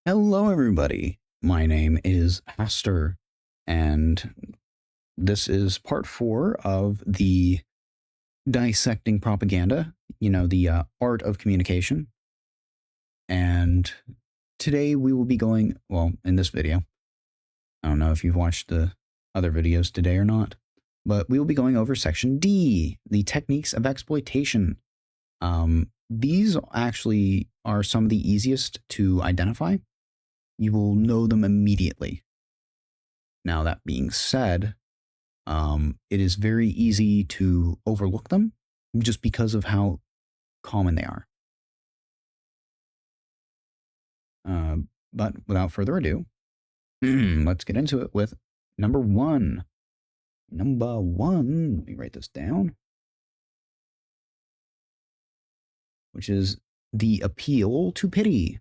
Hello, everybody. My name is Hastur, and this is part 4 of the Dissecting Propaganda, the art of communication. And today we will be going, well, in this video, I don't know if you've watched the other videos today or not, but we will be going over section D, the techniques of exploitation. These actually are some of the easiest to identify. You will know them immediately. Now, that being said, it is very easy to overlook them just because of how common they are. But without further ado, let's get into it with number one. Number one, let me write this down, which is the appeal to pity.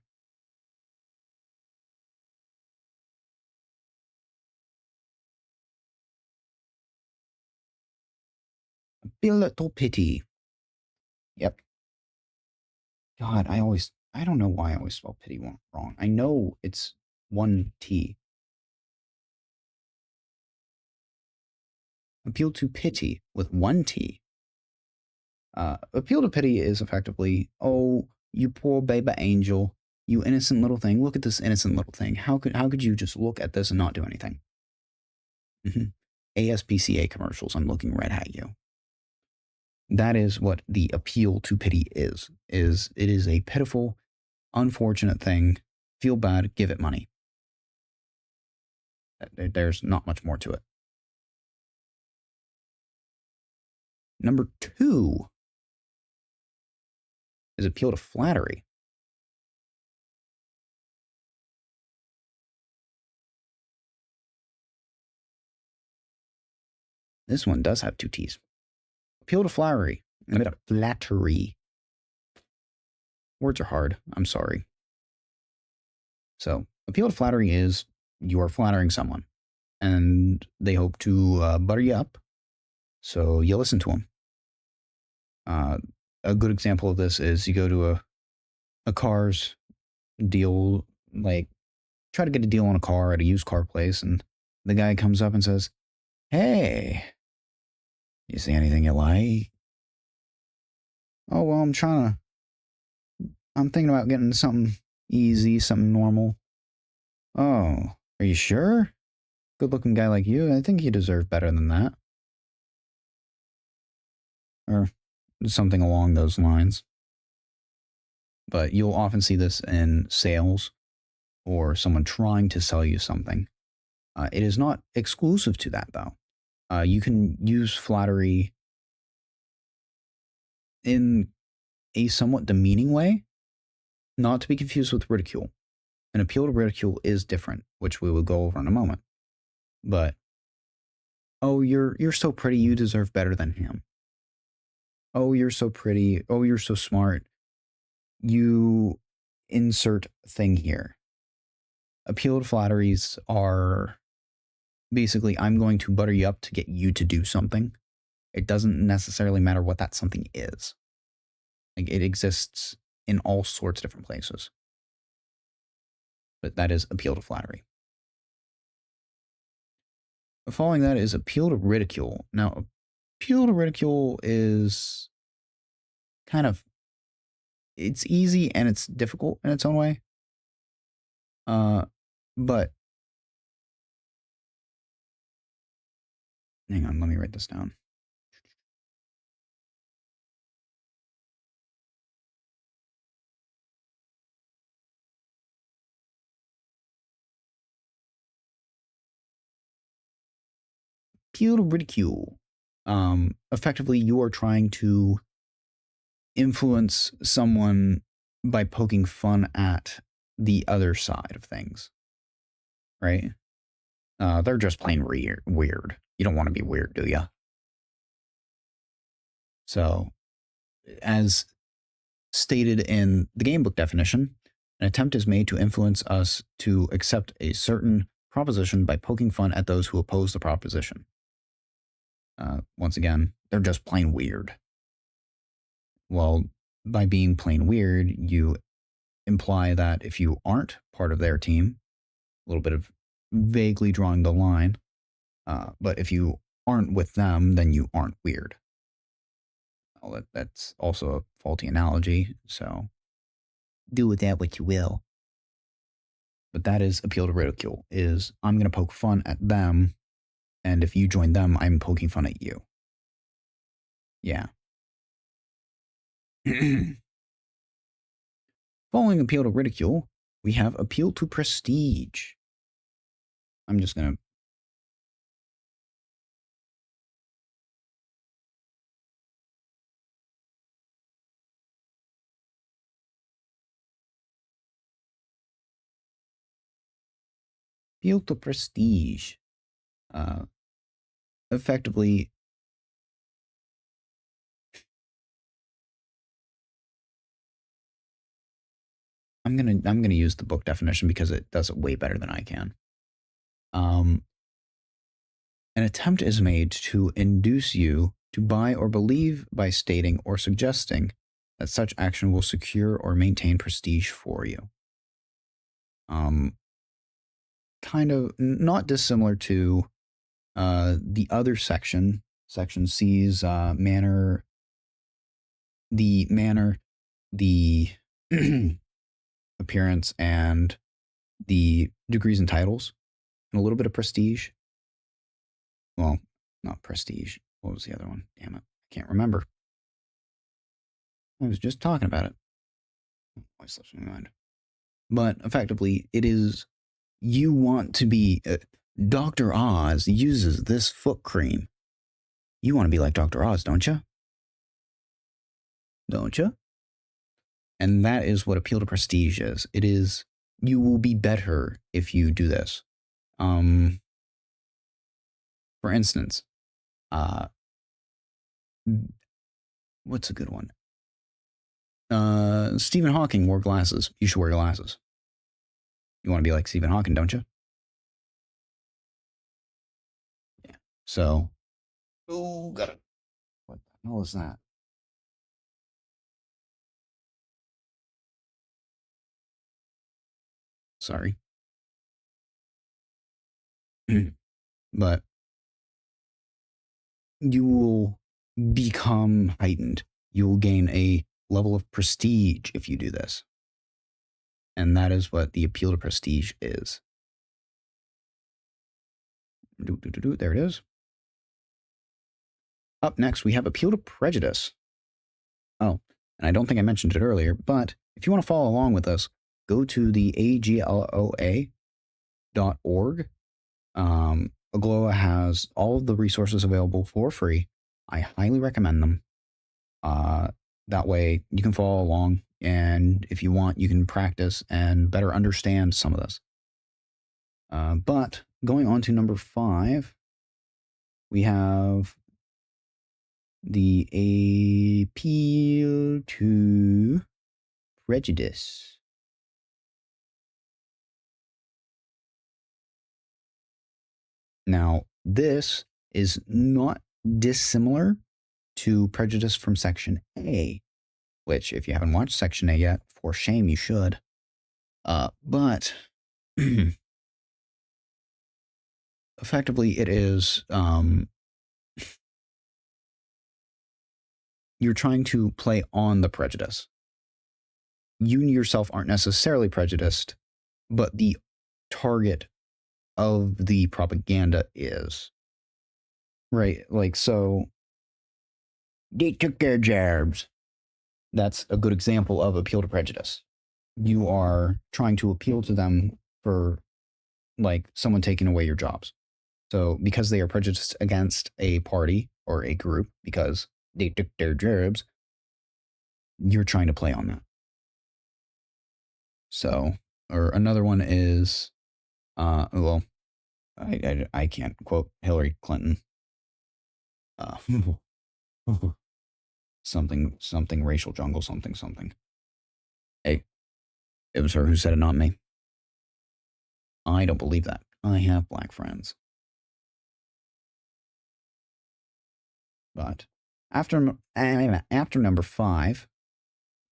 Appeal to pity. Yep. God, I don't know why I always spell pity wrong. I know it's one T. Appeal to pity with one T. Appeal to pity is effectively, oh, you poor baby angel, you innocent little thing. Look at this innocent little thing. How could you just look at this and not do anything? ASPCA commercials. I'm looking right at you. That is what the appeal to pity is. It is a pitiful, unfortunate thing. Feel bad, give it money. There's not much more to it. Number 2 is appeal to flattery. This one does have 2 T's. Appeal to flattery. Flattery. Words are hard. I'm sorry. So, appeal to flattery is you are flattering someone, and they hope to butter you up, so you listen to them. A good example of this is you go to a car's deal, like try to get a deal on a car at a used car place, and the guy comes up and says, "Hey, you see anything you like?" "Oh, well, I'm thinking about getting something easy, something normal." "Oh, are you sure? Good looking guy like you, I think you deserve better than that." Or something along those lines. But you'll often see this in sales or someone trying to sell you something. It is not exclusive to that, though. You can use flattery in a somewhat demeaning way, not to be confused with ridicule. An appeal to ridicule is different, which we will go over in a moment. But, oh, you're so pretty, you deserve better than him. Oh, you're so pretty. Oh, you're so smart. You insert thing here. Appeal to flatteries are basically, I'm going to butter you up to get you to do something. It doesn't necessarily matter what that something is. Like, it exists in all sorts of different places. But that is appeal to flattery. Following that is appeal to ridicule. Now, appeal to ridicule is kind of, it's easy and it's difficult in its own way. But hang on, let me write this down. Appeal to ridicule. Effectively, you are trying to influence someone by poking fun at the other side of things, right? They're just plain weird. You don't want to be weird, do you? So, as stated in the gamebook definition, an attempt is made to influence us to accept a certain proposition by poking fun at those who oppose the proposition. Once again, they're just plain weird. Well, by being plain weird, you imply that if you aren't part of their team, a little bit of vaguely drawing the line, but if you aren't with them, then you aren't weird. Well, that's also a faulty analogy, so do with that what you will. But that is appeal to ridicule, is I'm going to poke fun at them, and if you join them, I'm poking fun at you. Yeah. Following appeal to ridicule, we have appeal to prestige. I'm just going to... Appeal to prestige. Effectively, I'm gonna use the book definition because it does it way better than I can. An attempt is made to induce you to buy or believe by stating or suggesting that such action will secure or maintain prestige for you. Kind of not dissimilar to the other section, section C's manner, the appearance, and the degrees and titles, and a little bit of prestige. Well, not prestige. What was the other one? Damn it. I can't remember. I was just talking about it. Why slips my mind. But effectively, it is you want to be. Dr. Oz uses this foot cream. You want to be like Dr. Oz, don't you? Don't you? And that is what appeal to prestige is. It is you will be better if you do this. For instance, what's a good one? Stephen Hawking wore glasses. You should wear glasses. You want to be like Stephen Hawking, don't you? Yeah. So, oh, got it. What the hell is that? Sorry. But you will become heightened. You will gain a level of prestige if you do this. And that is what the appeal to prestige is. There it is. Up next, we have appeal to prejudice. Oh, and I don't think I mentioned it earlier, but if you want to follow along with us, go to the agloa.org. Agloa has all of the resources available for free. I highly recommend them. That way you can follow along, and if you want, you can practice and better understand some of this. But going on to number 5, we have the appeal to prejudice. Now, this is not dissimilar to prejudice from Section A, which, if you haven't watched Section A yet, for shame you should. But effectively, it is you're trying to play on the prejudice. You yourself aren't necessarily prejudiced, but the target of the propaganda is. Right, like, so they took their jabs. That's a good example of appeal to prejudice. You are trying to appeal to them for, like, someone taking away your jobs. So because they are prejudiced against a party or a group because they took their jobs, you're trying to play on that. So, or another one is, well, I can't quote Hillary Clinton. Something racial jungle, something. Hey, it was her who said it, not me. I don't believe that. I have black friends. But after number 5,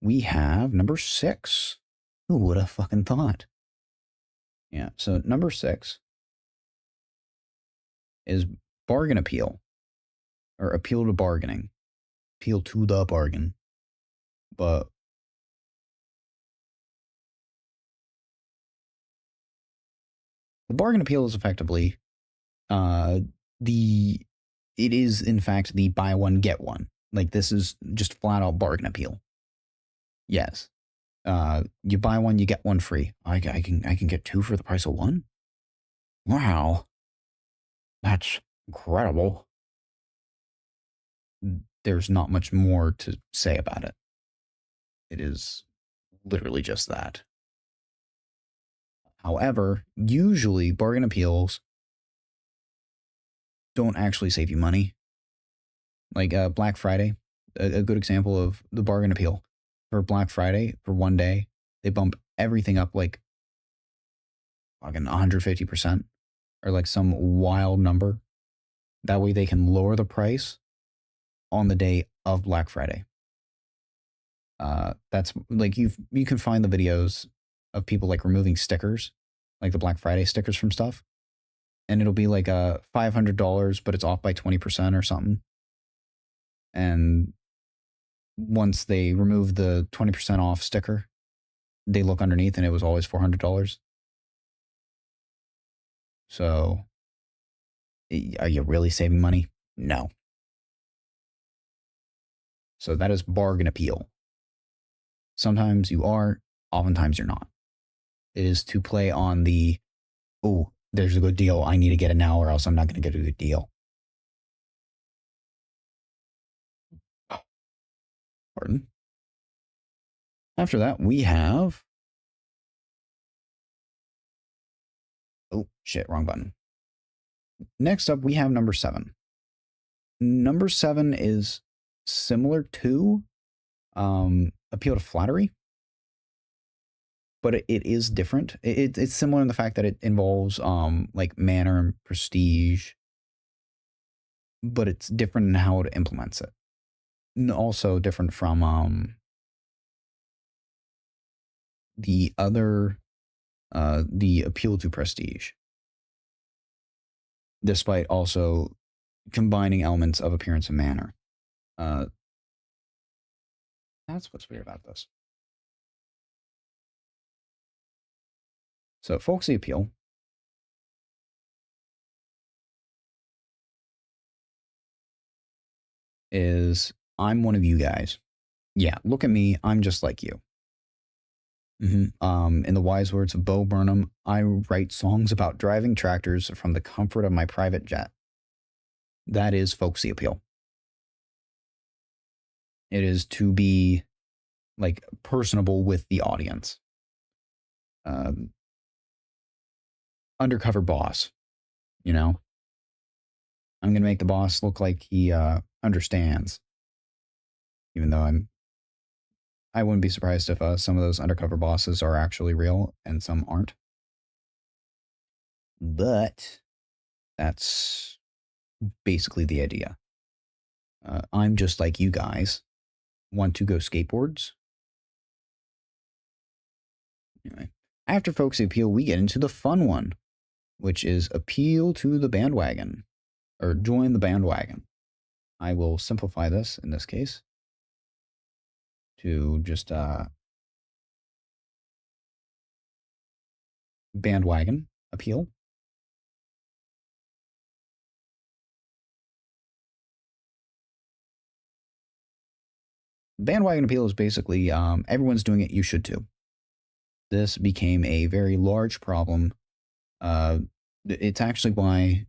we have number 6. Who would have fucking thought? Yeah. So number 6 is bargain appeal or appeal to bargaining, appeal to the bargain. But the bargain appeal is effectively uh, the it is in fact the buy one get one. Like this is just flat out bargain appeal. Yes. You buy one, you get one free. I can get two for the price of one. Wow, that's incredible. There's not much more to say about it. It is literally just that. However, usually bargain appeals don't actually save you money. Like Black Friday, a good example of the bargain appeal. For Black Friday, for one day, they bump everything up like fucking 150% or like some wild number. That way they can lower the price on the day of Black Friday. That's like you can find the videos of people like removing stickers, like the Black Friday stickers from stuff, and it'll be like $500, but it's off by 20% or something. And once they remove the 20% off sticker, they look underneath and it was always $400. So, are you really saving money? No. So that is bargain appeal. Sometimes you are, oftentimes you're not. It is to play on the, oh, there's a good deal. I need to get it now or else I'm not going to get a good deal. Pardon. After that, we have, oh, shit, wrong button. Next up, we have number 7. Number 7 is similar to appeal to flattery, but it is different. It's similar in the fact that it involves like manner and prestige, but it's different in how it implements it. And also different from the other, the appeal to prestige, despite also combining elements of appearance and manner. That's what's weird about this. So folksy appeal is I'm one of you guys. Yeah, look at me. I'm just like you. In the wise words of Bo Burnham, I write songs about driving tractors from the comfort of my private jet. That is folksy appeal. It is to be like personable with the audience. Undercover boss, you know? I'm going to make the boss look like he understands. Even though I wouldn't be surprised if some of those undercover bosses are actually real and some aren't. But that's basically the idea. I'm just like you guys. Want to go skateboards? Anyway, after folksy appeal, we get into the fun one, which is appeal to the bandwagon or join the bandwagon. I will simplify this in this case to just bandwagon appeal. Bandwagon appeal is basically everyone's doing it, you should too. This became a very large problem. It's actually why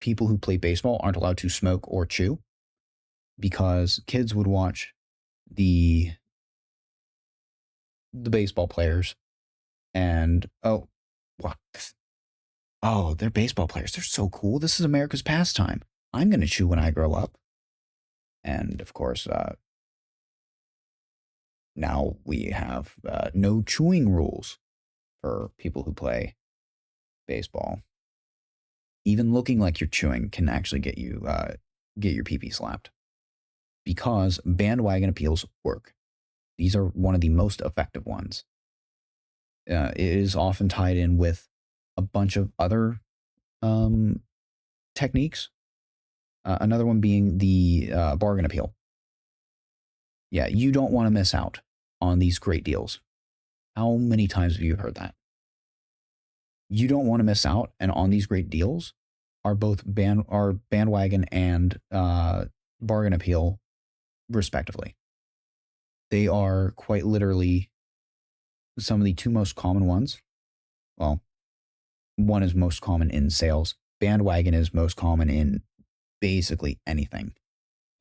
people who play baseball aren't allowed to smoke or chew, because kids would watch the baseball players and oh, what? Oh, they're baseball players. They're so cool. This is America's pastime. I'm going to chew when I grow up. And of course, now we have no chewing rules for people who play baseball. Even looking like you're chewing can actually get you get your pee-pee slapped, because bandwagon appeals work. These are one of the most effective ones. It is often tied in with a bunch of other um, techniques. Another one being the bargain appeal. Yeah, you don't want to miss out on these great deals. How many times have you heard that? You don't want to miss out, and on these great deals are both bandwagon and bargain appeal, respectively. They are quite literally some of the two most common ones. Well, one is most common in sales. Bandwagon is most common in basically anything.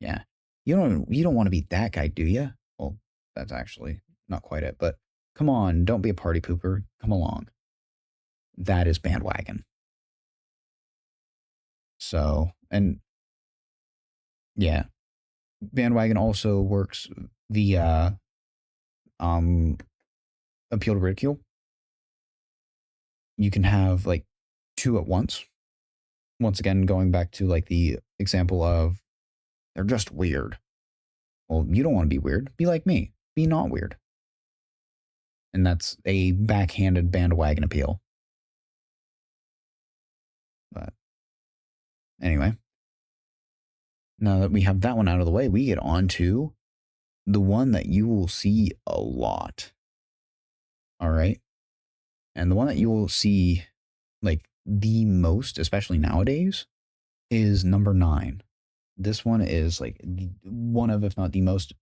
Yeah. You don't want to be that guy, do you? Well, that's actually not quite it, but come on, don't be a party pooper. Come along. That is bandwagon. So, and yeah, bandwagon also works via um appeal to ridicule. You can have like two at once. Once again, going back to like the example of they're just weird. Well, you don't want to be weird. Be like me. Be not weird. And that's a backhanded bandwagon appeal. But anyway, now that we have that one out of the way, we get on to the one that you will see a lot. All right. And the one that you will see like the most, especially nowadays, is number 9. This one is like one of, if not the most.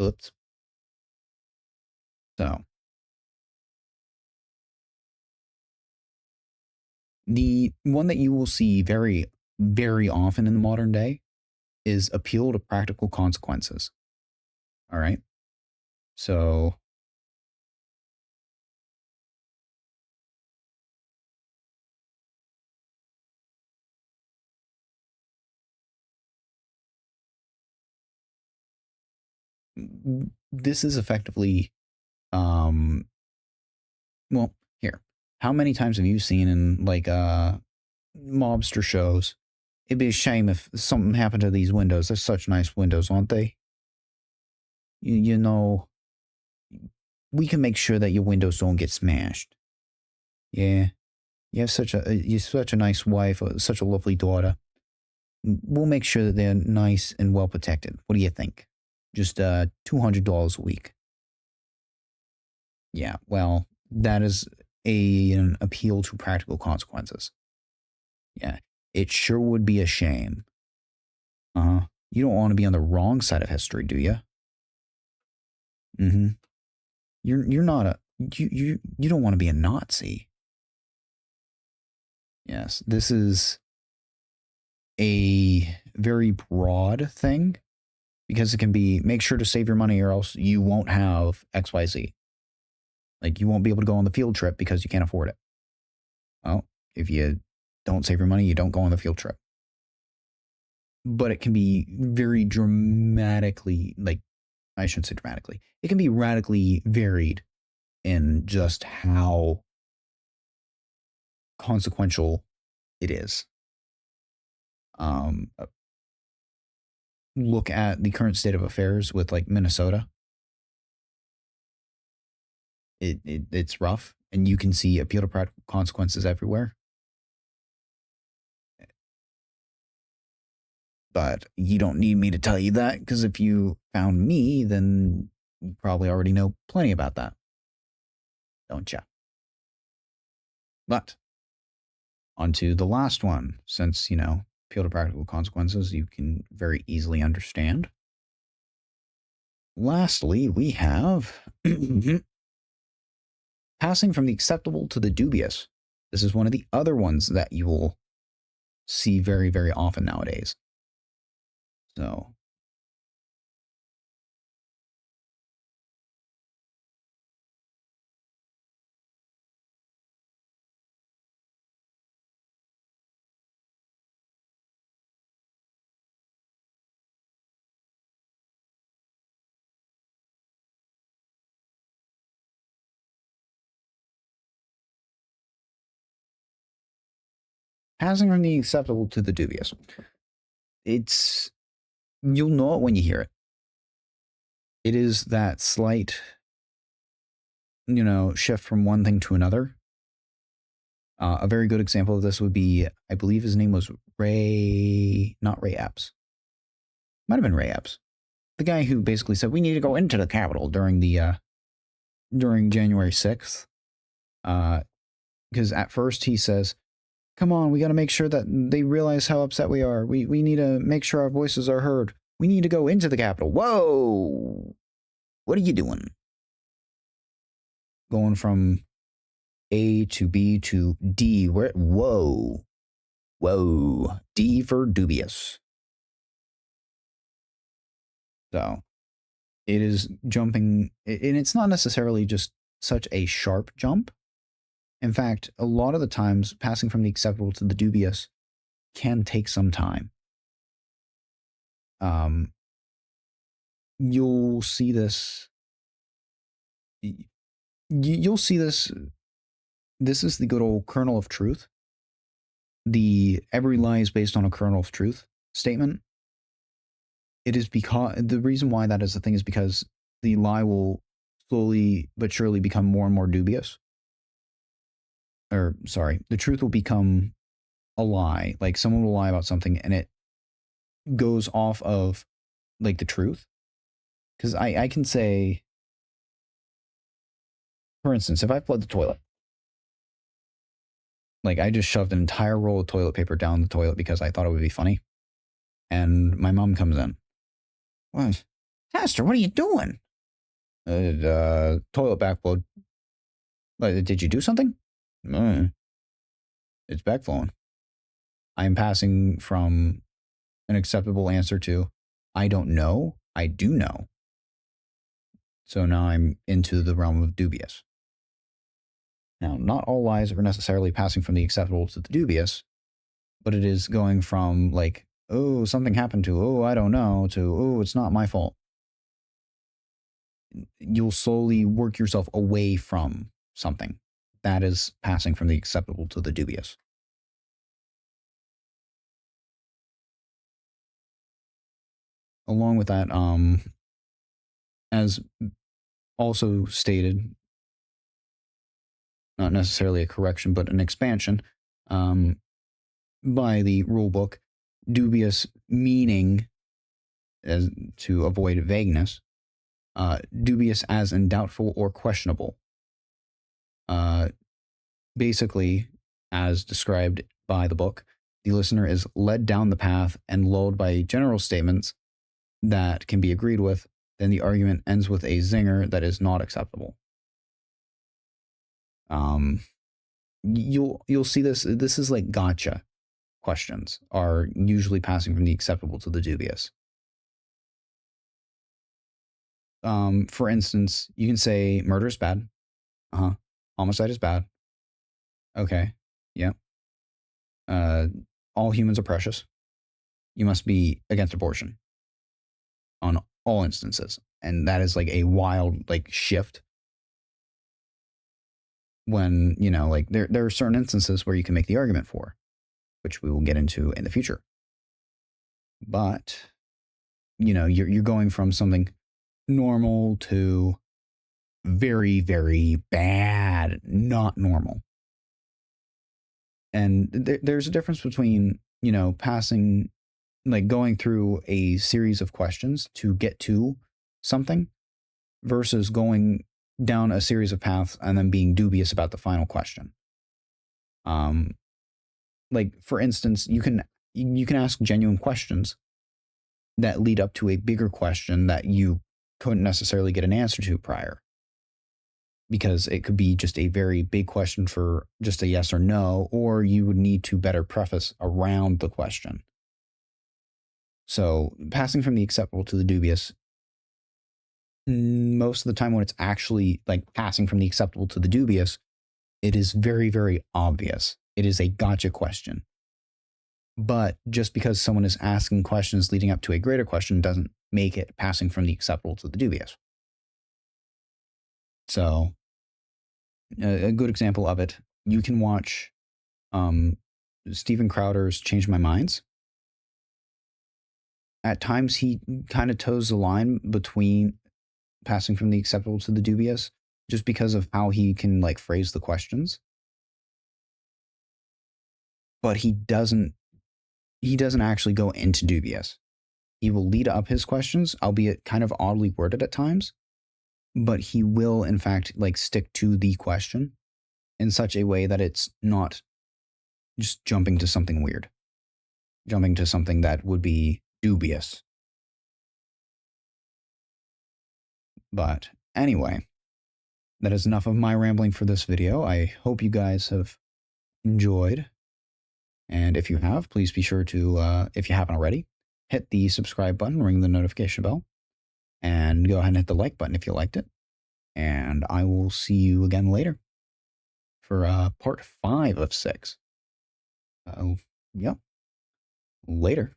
Oops. So the one that you will see very, very often in the modern day is appeal to practical consequences. All right. So this is effectively, um, well, here. How many times have you seen in like mobster shows? It'd be a shame if something happened to these windows. They're such nice windows, aren't they? You know, we can make sure that your windows don't get smashed. Yeah, you're such a nice wife, such a lovely daughter. We'll make sure that they're nice and well protected. What do you think? Just $200 a week. Yeah, well, that is an appeal to practical consequences. Yeah, it sure would be a shame. You don't want to be on the wrong side of history, do you? Mm-hmm. You're not a you don't want to be a Nazi. Yes, this is a very broad thing because it can be make sure to save your money or else you won't have XYZ. Like you won't be able to go on the field trip because you can't afford it. Well, if you don't save your money, you don't go on the field trip. But it can be very dramatically, like, I shouldn't say dramatically, it can be radically varied in just how consequential it is. Um, Look at the current state of affairs with like Minnesota. It's rough, and you can see appeal to practical consequences everywhere. But you don't need me to tell you that because if you found me, then you probably already know plenty about that, don't you? But onto the last one, since appeal to practical consequences, you can very easily understand. Lastly, we have passing from the acceptable to the dubious. This is one of the other ones that you will see very, very often nowadays. So, Passing from the acceptable to the dubious. You'll know it when you hear it. It is that slight, shift from one thing to another. A very good example of this would be, I believe his name was Ray, not Ray Epps. Might have been Ray Epps. The guy who basically said, we need to go into the Capitol during January 6th. Because at first he says, come on, we got to make sure that they realize how upset we are. We need to make sure our voices are heard. We need to go into the Capitol. Whoa! What are you doing? Going from A to B to D. Whoa. D for dubious. So it is jumping, and it's not necessarily just such a sharp jump. In fact, a lot of the times, passing from the acceptable to the dubious can take some time. You'll see this. You'll see this. This is the good old kernel of truth. The every lie is based on a kernel of truth statement. It is because the reason why that is the thing is because the lie will slowly but surely become more and more dubious. Or sorry, the truth will become a lie. Like someone will lie about something and it goes off of like the truth. Because I can say, for instance, if I flood the toilet, like I just shoved an entire roll of toilet paper down the toilet because I thought it would be funny. And my mom comes in. What? Hastur, what are you doing? Toilet backflow. Did you do something? It's backflowing. I'm passing from an acceptable answer to I don't know, I do know. So now I'm into the realm of dubious. Now, not all lies are necessarily passing from the acceptable to the dubious, but it is going from like, oh, something happened to, oh, I don't know, to, oh, it's not my fault. You'll slowly work yourself away from something. That is passing from the acceptable to the dubious. Along with that, as also stated, not necessarily a correction, but an expansion by the rule book, dubious meaning, as to avoid vagueness, dubious as in doubtful or questionable. Basically, as described by the book, the listener is led down the path and lulled by general statements that can be agreed with. Then the argument ends with a zinger that is not acceptable. You'll see this. This is like gotcha questions are usually passing from the acceptable to the dubious. For instance, you can say murder is bad. Homicide is bad. Okay. Yeah. All humans are precious. You must be against abortion on all instances. And that is like a wild like shift when, like there are certain instances where you can make the argument for, which we will get into in the future. But, you're going from something normal to very, very bad, not normal. And there's a difference between, passing, like going through a series of questions to get to something versus going down a series of paths and then being dubious about the final question. Like for instance, you can ask genuine questions that lead up to a bigger question that you couldn't necessarily get an answer to prior, because it could be just a very big question for just a yes or no, or you would need to better preface around the question. So passing from the acceptable to the dubious, most of the time when it's actually like passing from the acceptable to the dubious, it is very, very obvious. It is a gotcha question. But just because someone is asking questions leading up to a greater question doesn't make it passing from the acceptable to the dubious. So a good example of it, you can watch Steven Crowder's Change My Minds. At times, he kind of toes the line between passing from the acceptable to the dubious, just because of how he can like phrase the questions. But he doesn't actually go into dubious. He will lead up his questions, albeit kind of oddly worded at times, but he will in fact like stick to the question in such a way that it's not just jumping to something weird, jumping to something that would be dubious. But anyway, that is enough of my rambling for this video. I hope you guys have enjoyed. And if you have, please be sure to, if you haven't already, hit the subscribe button, ring the notification bell, and go ahead and hit the like button if you liked it. And I will see you again later for part 5 of 6. Yep. Later.